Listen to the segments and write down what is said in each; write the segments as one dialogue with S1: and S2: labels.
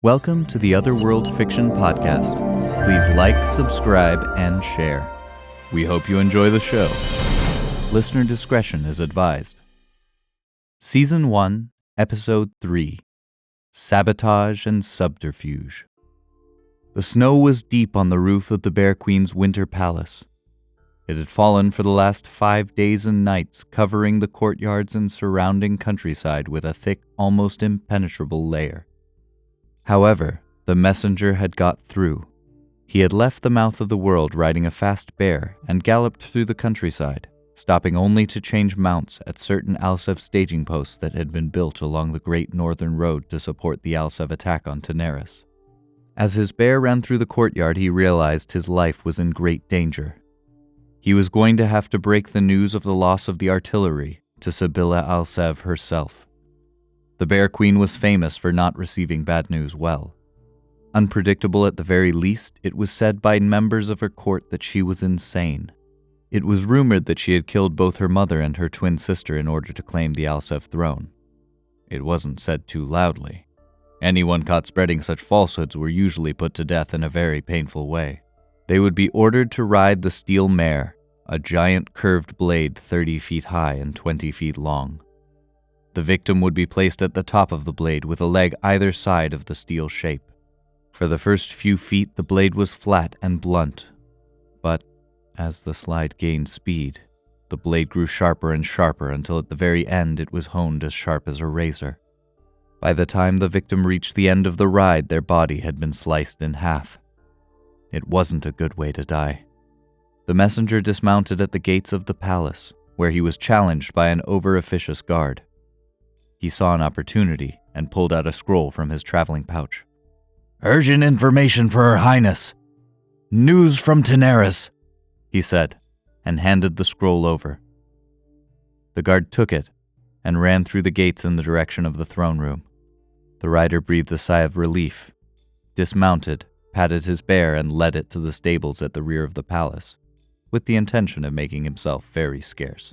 S1: Welcome to the Otherworld Fiction Podcast. Please like, subscribe, and share. We hope you enjoy the show. Listener discretion is advised. Season 1, Episode 3, Sabotage and Subterfuge. The snow was deep on the roof of the Bear Queen's winter palace. It had fallen for the last 5 days and nights, covering the courtyards and surrounding countryside with a thick, almost impenetrable layer. However, the messenger had got through. He had left the mouth of the world riding a fast bear and galloped through the countryside, stopping only to change mounts at certain Alsev staging posts that had been built along the Great Northern Road to support the Alsev attack on Daenerys. As his bear ran through the courtyard, he realized his life was in great danger. He was going to have to break the news of the loss of the artillery to Sibylla Alsev herself. The Bear Queen was famous for not receiving bad news well. Unpredictable at the very least, it was said by members of her court that she was insane. It was rumored that she had killed both her mother and her twin sister in order to claim the Alsev throne. It wasn't said too loudly. Anyone caught spreading such falsehoods were usually put to death in a very painful way. They would be ordered to ride the steel mare, a giant curved blade 30 feet high and 20 feet long. The victim would be placed at the top of the blade with a leg either side of the steel shape. For the first few feet, the blade was flat and blunt. But as the slide gained speed, the blade grew sharper and sharper until at the very end it was honed as sharp as a razor. By the time the victim reached the end of the ride, their body had been sliced in half. It wasn't a good way to die. The messenger dismounted at the gates of the palace, where he was challenged by an over-officious guard. He saw an opportunity and pulled out a scroll from his traveling pouch. "Urgent information for Her Highness! News from Daenerys!" he said, and handed the scroll over. The guard took it and ran through the gates in the direction of the throne room. The rider breathed a sigh of relief, dismounted, patted his bear, and led it to the stables at the rear of the palace, with the intention of making himself very scarce.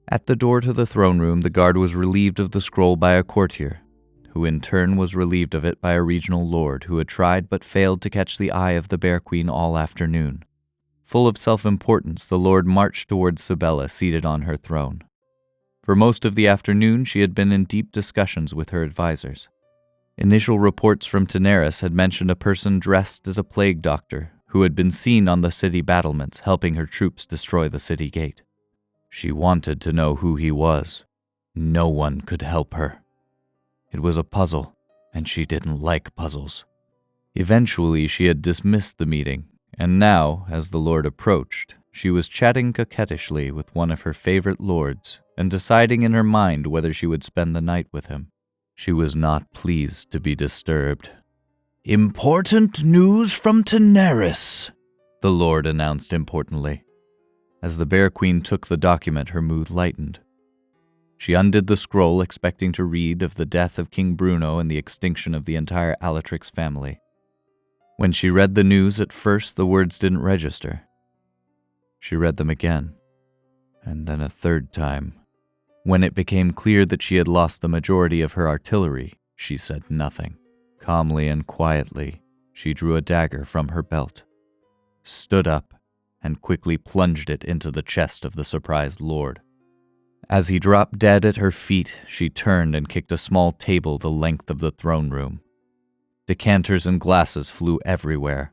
S1: At the door to the throne room, the guard was relieved of the scroll by a courtier, who in turn was relieved of it by a regional lord who had tried but failed to catch the eye of the Bear Queen all afternoon. Full of self-importance, the lord marched towards Sibylla, seated on her throne. For most of the afternoon, she had been in deep discussions with her advisors. Initial reports from Daenerys had mentioned a person dressed as a plague doctor who had been seen on the city battlements helping her troops destroy the city gate. She wanted to know who he was. No one could help her. It was a puzzle, and she didn't like puzzles. Eventually, she had dismissed the meeting, and now, as the lord approached, she was chatting coquettishly with one of her favorite lords and deciding in her mind whether she would spend the night with him. She was not pleased to be disturbed. "Important news from Daenerys," the lord announced importantly. As the Bear Queen took the document, her mood lightened. She undid the scroll, expecting to read of the death of King Bruno and the extinction of the entire Alatrix family. When she read the news, at first the words didn't register. She read them again, and then a third time. When it became clear that she had lost the majority of her artillery, she said nothing. Calmly and quietly, she drew a dagger from her belt, stood up, and quickly plunged it into the chest of the surprised lord. As he dropped dead at her feet, she turned and kicked a small table the length of the throne room. Decanters and glasses flew everywhere.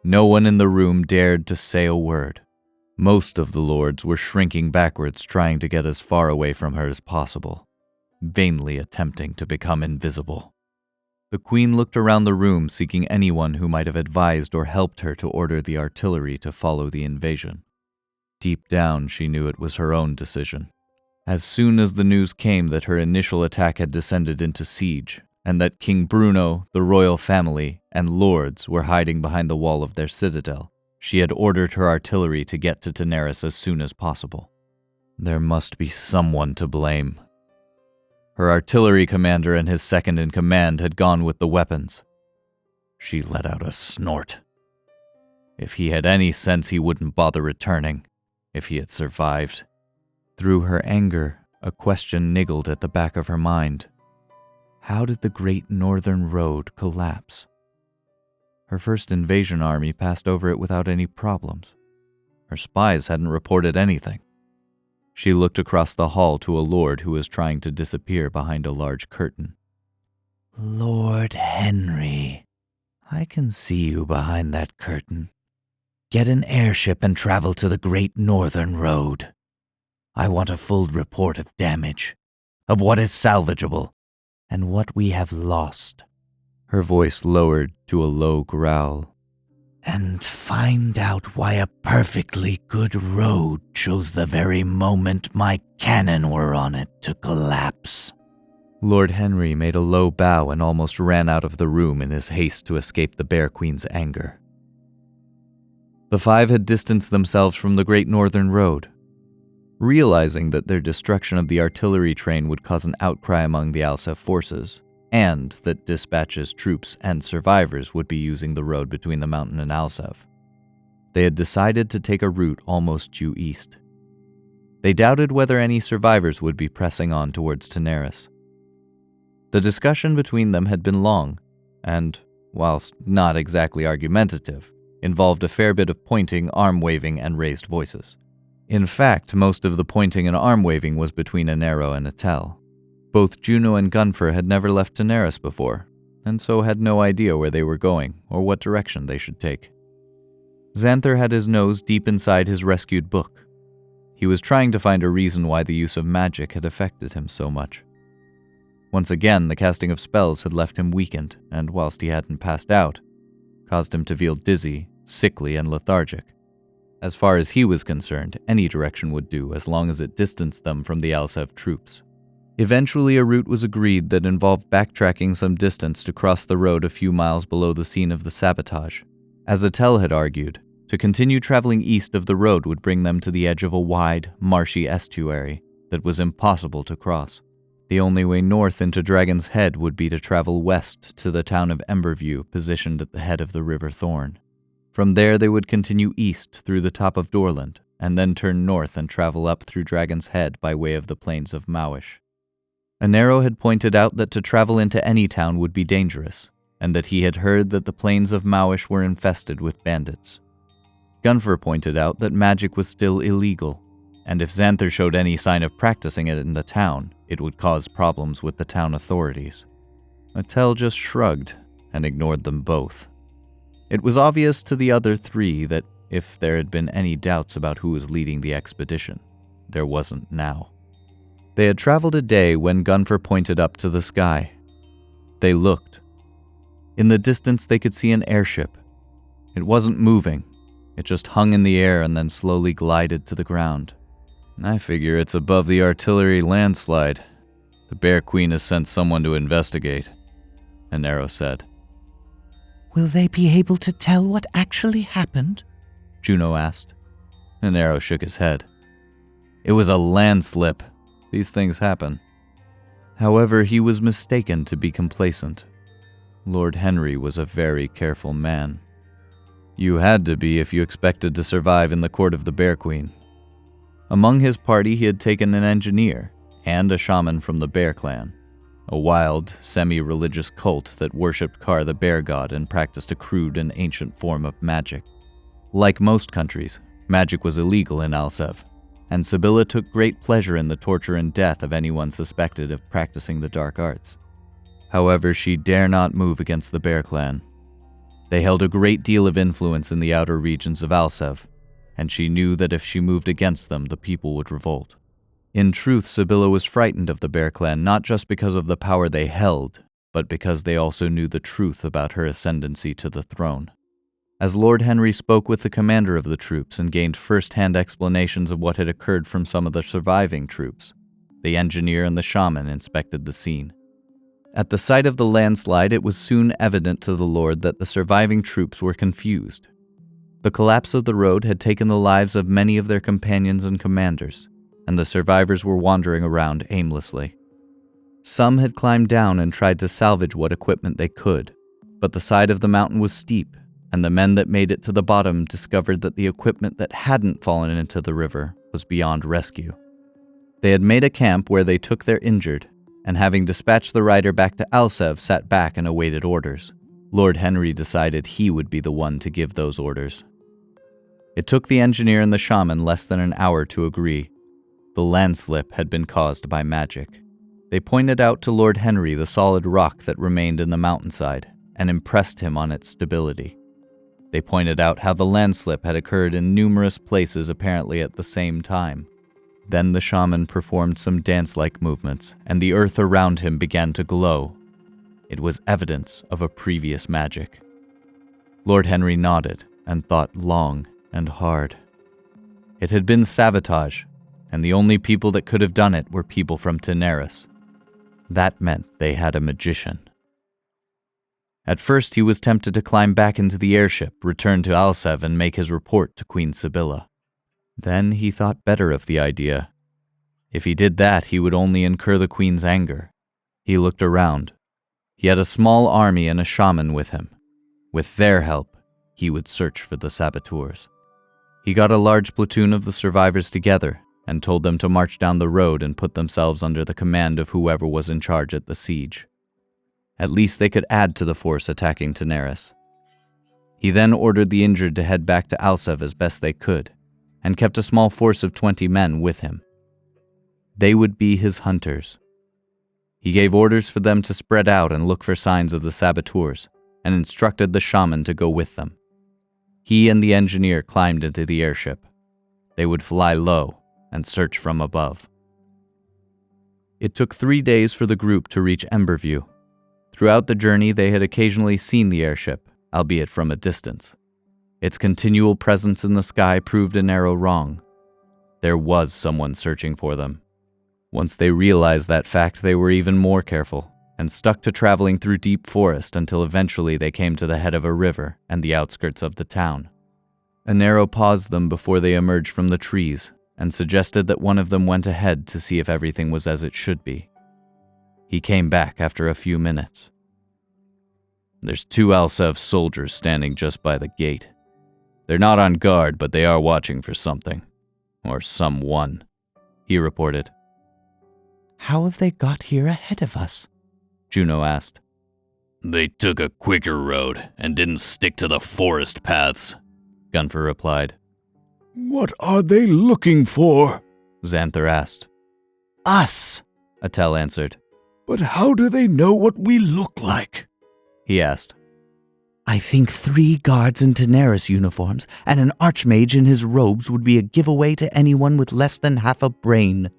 S1: No one in the room dared to say a word. Most of the lords were shrinking backwards, trying to get as far away from her as possible, vainly attempting to become invisible. The queen looked around the room, seeking anyone who might have advised or helped her to order the artillery to follow the invasion. Deep down, she knew it was her own decision. As soon as the news came that her initial attack had descended into siege, and that King Bruno, the royal family, and lords were hiding behind the wall of their citadel, she had ordered her artillery to get to Daenerys as soon as possible. There must be someone to blame. Her artillery commander and his second-in-command had gone with the weapons. She let out a snort. If he had any sense, he wouldn't bother returning, if he had survived. Through her anger, a question niggled at the back of her mind. How did the Great Northern Road collapse? Her first invasion army passed over it without any problems. Her spies hadn't reported anything. She looked across the hall to a lord who was trying to disappear behind a large curtain. "Lord Henry, I can see you behind that curtain. Get an airship and travel to the Great Northern Road. I want a full report of damage, of what is salvageable, and what we have lost." Her voice lowered to a low growl. "And find out why a perfectly good road chose the very moment my cannon were on it to collapse." Lord Henry made a low bow and almost ran out of the room in his haste to escape the Bear Queen's anger. The five had distanced themselves from the Great Northern Road. Realizing that their destruction of the artillery train would cause an outcry among the Alsef forces, and that Dispatch's troops and survivors would be using the road between the mountain and Alsef, they had decided to take a route almost due east. They doubted whether any survivors would be pressing on towards Tenaris. The discussion between them had been long, and, whilst not exactly argumentative, involved a fair bit of pointing, arm-waving, and raised voices. In fact, most of the pointing and arm-waving was between Anero and Etel. Both Juno and Gunfer had never left Tenaris before, and so had no idea where they were going or what direction they should take. Xanther had his nose deep inside his rescued book. He was trying to find a reason why the use of magic had affected him so much. Once again, the casting of spells had left him weakened, and whilst he hadn't passed out, caused him to feel dizzy, sickly, and lethargic. As far as he was concerned, any direction would do as long as it distanced them from the Alsef troops. Eventually, a route was agreed that involved backtracking some distance to cross the road a few miles below the scene of the sabotage. As Etel had argued, to continue traveling east of the road would bring them to the edge of a wide, marshy estuary that was impossible to cross. The only way north into Dragon's Head would be to travel west to the town of Emberview, positioned at the head of the River Thorn. From there they would continue east through the top of Dorland, and then turn north and travel up through Dragon's Head by way of the plains of Mawish. Anero had pointed out that to travel into any town would be dangerous, and that he had heard that the plains of Mawish were infested with bandits. Gunfer pointed out that magic was still illegal, and if Xanther showed any sign of practicing it in the town, it would cause problems with the town authorities. Etel just shrugged and ignored them both. It was obvious to the other three that if there had been any doubts about who was leading the expedition, there wasn't now. They had traveled a day when Gunfer pointed up to the sky. They looked. In the distance they could see an airship. It wasn't moving. It just hung in the air and then slowly glided to the ground. "I figure it's above the artillery landslide. The Bear Queen has sent someone to investigate," Anero said. "Will they be able to tell what actually happened?" Juno asked. Anero shook his head. "It was a landslip. These things happen." However, he was mistaken to be complacent. Lord Henry was a very careful man. You had to be if you expected to survive in the court of the Bear Queen. Among his party, he had taken an engineer and a shaman from the Bear Clan, a wild, semi-religious cult that worshipped Kar the bear god and practiced a crude and ancient form of magic. Like most countries, magic was illegal in Alsef, and Sibylla took great pleasure in the torture and death of anyone suspected of practicing the dark arts. However, she dare not move against the Bear Clan. They held a great deal of influence in the outer regions of Alsef, and she knew that if she moved against them, the people would revolt. In truth, Sibylla was frightened of the Bear Clan not just because of the power they held, but because they also knew the truth about her ascendancy to the throne. As Lord Henry spoke with the commander of the troops and gained first-hand explanations of what had occurred from some of the surviving troops, the engineer and the shaman inspected the scene. At the sight of the landslide, it was soon evident to the Lord that the surviving troops were confused. The collapse of the road had taken the lives of many of their companions and commanders, and the survivors were wandering around aimlessly. Some had climbed down and tried to salvage what equipment they could, but the side of the mountain was steep, and the men that made it to the bottom discovered that the equipment that hadn't fallen into the river was beyond rescue. They had made a camp where they took their injured, and having dispatched the rider back to Alsev, sat back and awaited orders. Lord Henry decided he would be the one to give those orders. It took the engineer and the shaman less than an hour to agree. The landslip had been caused by magic. They pointed out to Lord Henry the solid rock that remained in the mountainside and impressed him on its stability. They pointed out how the landslip had occurred in numerous places apparently at the same time. Then the shaman performed some dance-like movements, and the earth around him began to glow. It was evidence of a previous magic. Lord Henry nodded and thought long and hard. It had been Sabotage, and the only people that could have done it were people from Daenerys. That meant they had a magician. At first he was tempted to climb back into the airship, return to Alsev, and make his report to Queen Sibylla. Then he thought better of the idea. If he did that, he would only incur the Queen's anger. He looked around. He had a small army and a shaman with him. With their help, he would search for the saboteurs. He got a large platoon of the survivors together and told them to march down the road and put themselves under the command of whoever was in charge at the siege. At least they could add to the force attacking Daenerys. He then ordered the injured to head back to Alsev as best they could, and kept a small force of 20 men with him. They would be his hunters. He gave orders for them to spread out and look for signs of the saboteurs, and instructed the shaman to go with them. He and the engineer climbed into the airship. They would fly low and search from above. It took 3 days for the group to reach Emberview. Throughout the journey, they had occasionally seen the airship, albeit from a distance. Its continual presence in the sky proved an arrow wrong. There was someone searching for them. Once they realized that fact, they were even more careful, and stuck to traveling through deep forest until eventually they came to the head of a river and the outskirts of the town. An arrow paused them before they emerged from the trees, and suggested that one of them went ahead to see if everything was as it should be. He came back after a few minutes. "There's 2 Alsev soldiers standing just by the gate. They're not on guard, but they are watching for something. Or someone," he reported.
S2: "How have they got here ahead of us?"
S1: Juno asked.
S3: "They took a quicker road and didn't stick to the forest paths,"
S1: Gunfer replied.
S4: "What are they looking for?"
S1: Xanther asked.
S2: "Us,"
S1: Attel answered.
S4: "But how do they know what we look like?"
S1: He asked.
S2: "I think 3 guards in Daenerys uniforms and an archmage in his robes would be a giveaway to anyone with less than half a brain."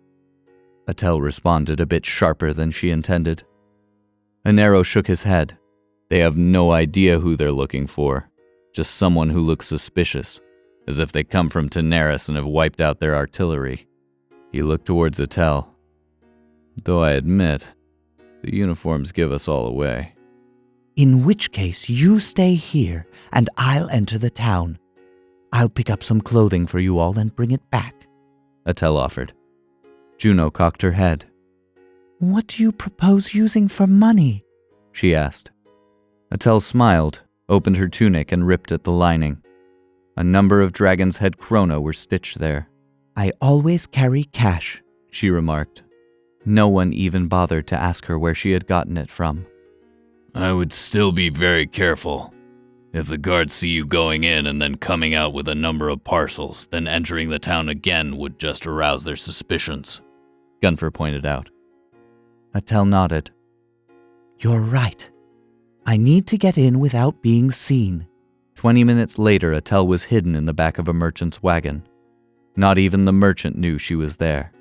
S1: Attel responded a bit sharper than she intended. Anero shook his head. They have no idea who they're looking for. Just someone who looks suspicious, as if they come from Daenerys and have wiped out their artillery. He looked towards Attel. "Though I admit, the uniforms give us all away."
S2: "In which case, you stay here, and I'll enter the town. I'll pick up some clothing for you all and bring it back,"
S1: Attel offered. Juno cocked her head.
S2: "What do you propose using for money?"
S1: she asked. Attel smiled, opened her tunic, and ripped at the lining. A number of dragon's head krona were stitched there.
S2: "I always carry cash,"
S1: she remarked. No one even bothered to ask her where she had gotten it from.
S3: "I would still be very careful. If the guards see you going in and then coming out with a number of parcels, then entering the town again would just arouse their suspicions,"
S1: Gunfer pointed out. Attel nodded.
S2: "You're right. I need to get in without being seen."
S1: 20 minutes later, Attel was hidden in the back of a merchant's wagon. Not even the merchant knew she was there.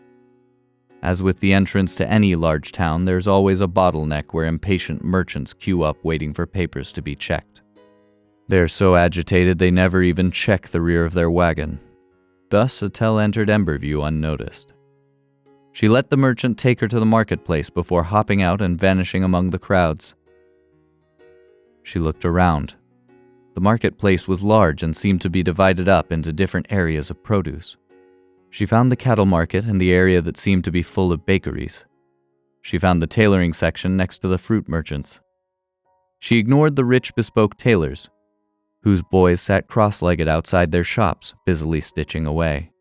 S1: As with the entrance to any large town, there's always a bottleneck where impatient merchants queue up waiting for papers to be checked. They're so agitated they never even check the rear of their wagon. Thus, Attel entered Emberview unnoticed. She let the merchant take her to the marketplace before hopping out and vanishing among the crowds. She looked around. The marketplace was large and seemed to be divided up into different areas of produce. She found the cattle market and the area that seemed to be full of bakeries. She found the tailoring section next to the fruit merchants. She ignored the rich bespoke tailors, whose boys sat cross-legged outside their shops, busily stitching away.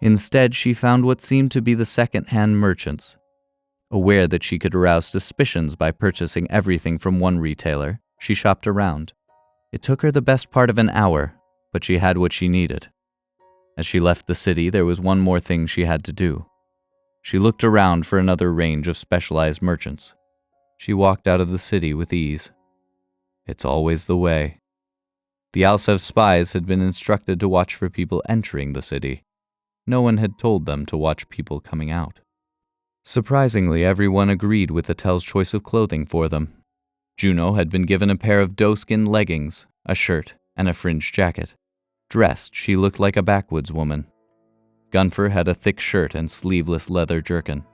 S1: Instead, she found what seemed to be the second-hand merchants. Aware that she could arouse suspicions by purchasing everything from one retailer, she shopped around. It took her the best part of an hour, but she had what she needed. As she left the city, there was one more thing she had to do. She looked around for another range of specialized merchants. She walked out of the city with ease. It's always the way. The Alsev spies had been instructed to watch for people entering the city. No one had told them to watch people coming out. Surprisingly, everyone agreed with Atel's choice of clothing for them. Juno had been given a pair of doeskin leggings, a shirt, and a fringed jacket. Dressed, she looked like a backwoods woman. Gunfer had a thick shirt and sleeveless leather jerkin.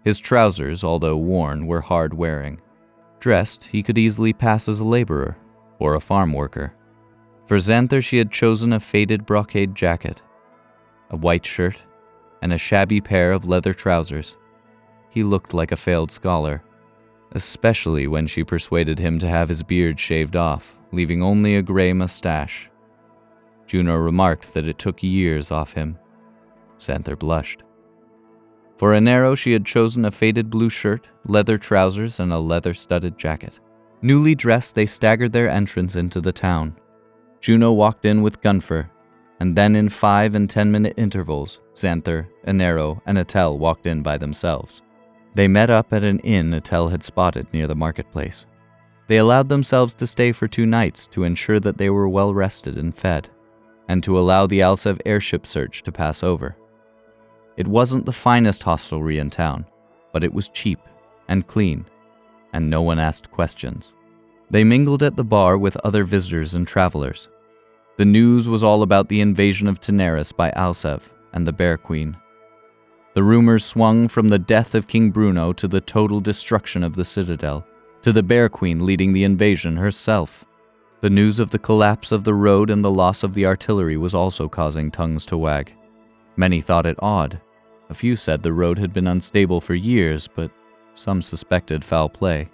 S1: His trousers, although worn, were hard-wearing. Dressed, he could easily pass as a laborer or a farm worker. For Xanther, she had chosen a faded brocade jacket, a white shirt, and a shabby pair of leather trousers. He looked like a failed scholar, especially when she persuaded him to have his beard shaved off, leaving only a gray mustache. Juno remarked that it took years off him. Xanther blushed. For Anero, she had chosen a faded blue shirt, leather trousers, and a leather-studded jacket. Newly dressed, they staggered their entrance into the town. Juno walked in with Gunfer, and then in 5 and 10-minute intervals, Xanther, Anero, and Atel walked in by themselves. They met up at an inn Atel had spotted near the marketplace. They allowed themselves to stay for 2 nights to ensure that they were well rested and fed, and to allow the Alsev airship search to pass over. It wasn't the finest hostelry in town, but it was cheap and clean, and no one asked questions. They mingled at the bar with other visitors and travelers. The news was all about the invasion of Taenerys by Alsev and the Bear Queen. The rumors swung from the death of King Bruno to the total destruction of the Citadel, to the Bear Queen leading the invasion herself. The news of the collapse of the road and the loss of the artillery was also causing tongues to wag. Many thought it odd. A few said the road had been unstable for years, but some suspected foul play.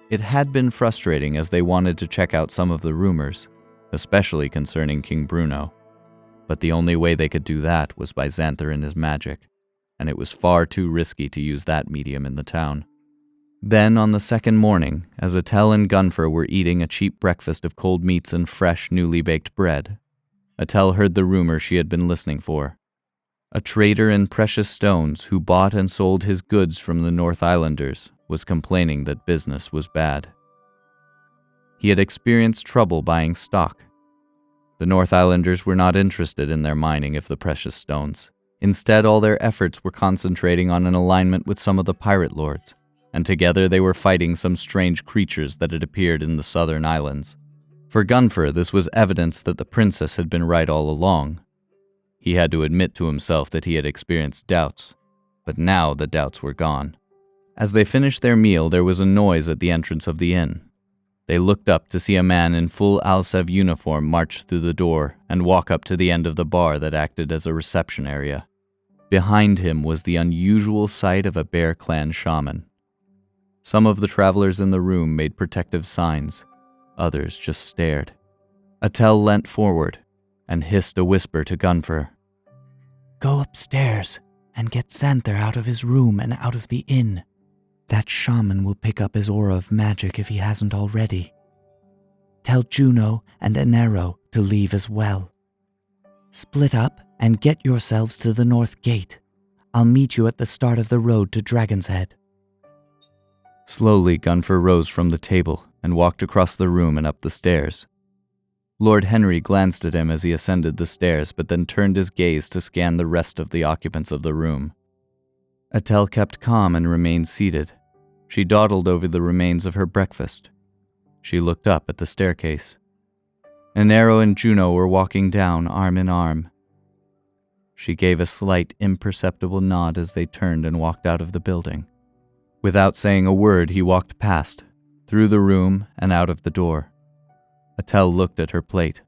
S1: It had been frustrating as they wanted to check out some of the rumors, especially concerning King Bruno. But the only way they could do that was by Xanther and his magic, and it was far too risky to use that medium in the town. Then, on the second morning, as Atel and Gunfer were eating a cheap breakfast of cold meats and fresh, newly baked bread, Atel heard the rumor she had been listening for. A trader in precious stones who bought and sold his goods from the North Islanders was complaining that business was bad. He had experienced trouble buying stock. The North Islanders were not interested in their mining of the precious stones. Instead, all their efforts were concentrating on an alignment with some of the pirate lords, and together they were fighting some strange creatures that had appeared in the southern islands. For Gunfer, this was evidence that the princess had been right all along. He had to admit to himself that he had experienced doubts, but now the doubts were gone. As they finished their meal, there was a noise at the entrance of the inn. They looked up to see a man in full Alsev uniform march through the door and walk up to the end of the bar that acted as a reception area. Behind him was the unusual sight of a Bear Clan shaman. Some of the travelers in the room made protective signs. Others just stared. Atel leant forward and hissed a whisper to Gunfer.
S2: Go upstairs and get Xanther out of his room and out of the inn. That shaman will pick up his aura of magic if he hasn't already. Tell Juno and Anero to leave as well. Split up and get yourselves to the north gate. I'll meet you at the start of the road to Dragon's Head.
S1: Slowly, Gunfer rose from the table and walked across the room and up the stairs. Lord Henry glanced at him as he ascended the stairs, but then turned his gaze to scan the rest of the occupants of the room. Atel kept calm and remained seated. She dawdled over the remains of her breakfast. She looked up at the staircase. Anero and Juno were walking down, arm in arm. She gave a slight, imperceptible nod as they turned and walked out of the building. Without saying a word, he walked past, through the room and out of the door. Atel looked at her plate.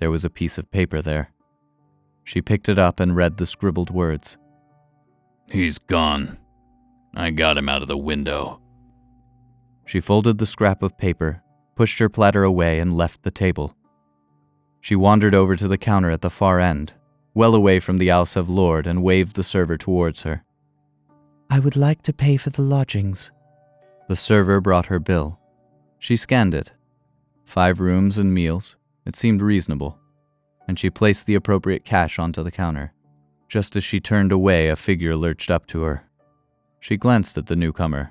S1: There was a piece of paper there. She picked it up and read the scribbled words.
S3: He's gone. I got him out of the window.
S1: She folded the scrap of paper, pushed her platter away, and left the table. She wandered over to the counter at the far end, well away from the Alsev lord, and waved the server towards her.
S2: I would like to pay for the lodgings.
S1: The server brought her bill. She scanned it. 5 rooms and meals. It seemed reasonable. And she placed the appropriate cash onto the counter. Just as she turned away, a figure lurched up to her. She glanced at the newcomer.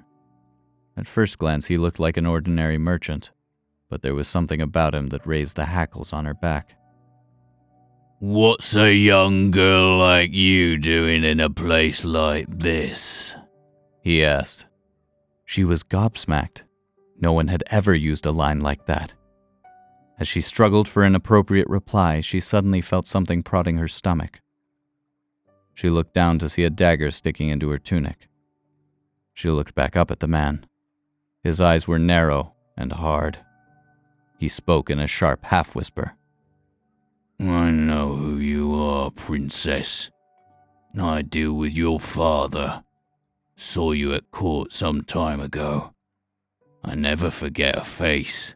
S1: At first glance, he looked like an ordinary merchant, but there was something about him that raised the hackles on her back.
S3: What's a young girl like you doing in a place like this?
S1: He asked. She was gobsmacked. No one had ever used a line like that. As she struggled for an appropriate reply, she suddenly felt something prodding her stomach. She looked down to see a dagger sticking into her tunic. She looked back up at the man. His eyes were narrow and hard. He spoke in a sharp half-whisper.
S3: I know who you are, princess. I deal with your father. Saw you at court some time ago. I never forget a face.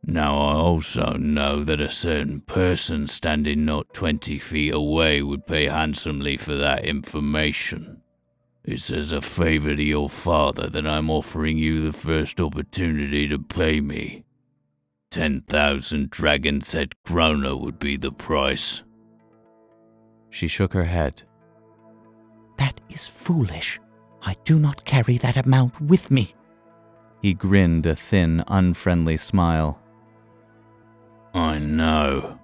S3: Now I also know that a certain person standing not 20 feet away would pay handsomely for that information. It's as a favor to your father that I'm offering you the first opportunity to pay me. 10,000 dragon's head krona would be the price.
S1: She shook her head.
S2: That is foolish. I do not carry that amount with me.
S1: He grinned a thin, unfriendly smile.
S3: I know.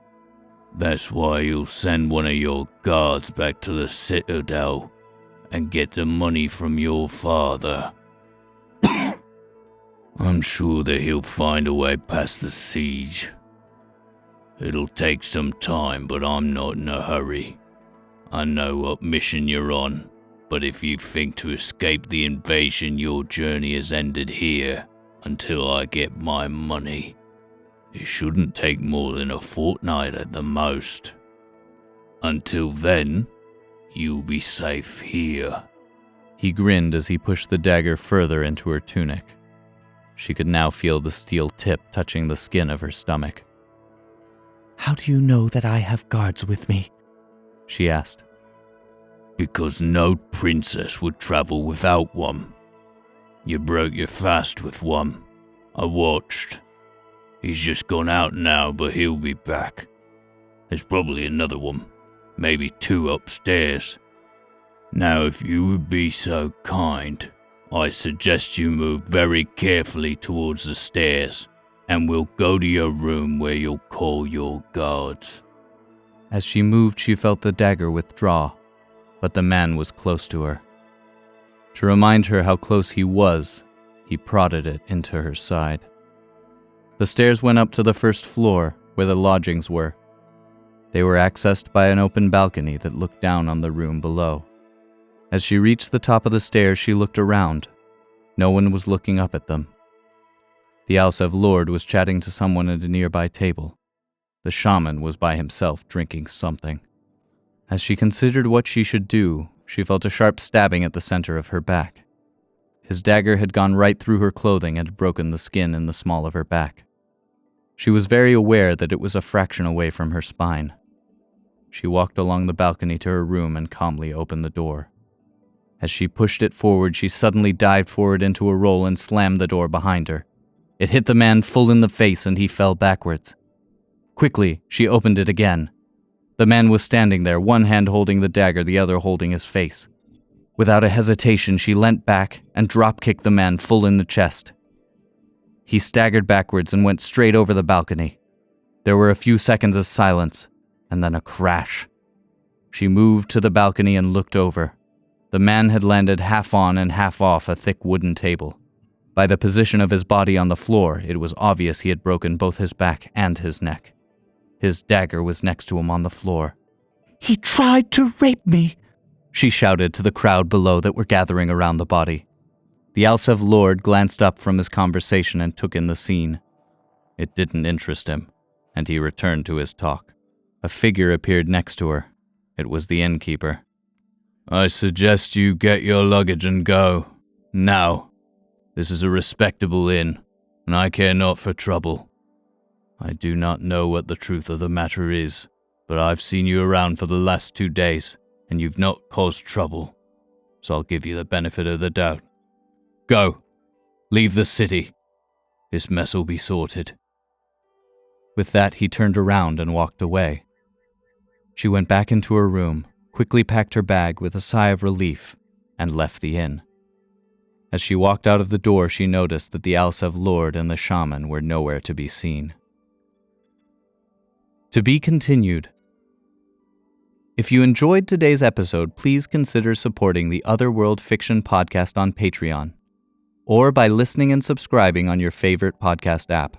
S3: That's why you'll send one of your guards back to the Citadel and get the money from your father. I'm sure that he'll find a way past the siege. It'll take some time, but I'm not in a hurry. I know what mission you're on, but if you think to escape the invasion, your journey has ended here until I get my money. It shouldn't take more than a fortnight at the most. Until then, you'll be safe here.
S1: He grinned as he pushed the dagger further into her tunic. She could now feel the steel tip touching the skin of her stomach.
S2: How do you know that I have guards with me?
S1: She asked.
S3: Because no princess would travel without one. You broke your fast with one. I watched. He's just gone out now, but he'll be back. There's probably another one, maybe 2 upstairs. Now, if you would be so kind, I suggest you move very carefully towards the stairs, and we'll go to your room where you'll call your guards.
S1: As she moved, she felt the dagger withdraw, but the man was close to her. To remind her how close he was, he prodded it into her side. The stairs went up to the first floor, where the lodgings were. They were accessed by an open balcony that looked down on the room below. As she reached the top of the stairs, she looked around. No one was looking up at them. The Alsev lord was chatting to someone at a nearby table. The shaman was by himself drinking something. As she considered what she should do, she felt a sharp stabbing at the center of her back. His dagger had gone right through her clothing and broken the skin in the small of her back. She was very aware that it was a fraction away from her spine. She walked along the balcony to her room and calmly opened the door. As she pushed it forward, she suddenly dived forward into a roll and slammed the door behind her. It hit the man full in the face and he fell backwards. Quickly, she opened it again. The man was standing there, one hand holding the dagger, the other holding his face. Without a hesitation, she leant back and drop-kicked the man full in the chest. He staggered backwards and went straight over the balcony. There were a few seconds of silence, and then a crash. She moved to the balcony and looked over. The man had landed half on and half off a thick wooden table. By the position of his body on the floor, it was obvious he had broken both his back and his neck. His dagger was next to him on the floor.
S2: He tried to rape me,
S1: she shouted to the crowd below that were gathering around the body. The Alsev lord glanced up from his conversation and took in the scene. It didn't interest him, and he returned to his talk. A figure appeared next to her. It was the innkeeper.
S3: I suggest you get your luggage and go. Now. This is a respectable inn, and I care not for trouble. I do not know what the truth of the matter is, but I've seen you around for the last 2 days, and you've not caused trouble. so I'll give you the benefit of the doubt. Go. Leave the city. This mess will be sorted."
S1: With that, he turned around and walked away. She went back into her room, quickly packed her bag with a sigh of relief, and left the inn. As she walked out of the door, she noticed that the Alsev Lord and the shaman were nowhere to be seen. To be continued. If you enjoyed today's episode, please consider supporting the Otherworld Fiction Podcast on Patreon, or by listening and subscribing on your favorite podcast app.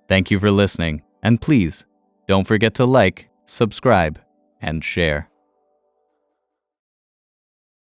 S1: Thank you for listening, and please, don't forget to like, subscribe, and share.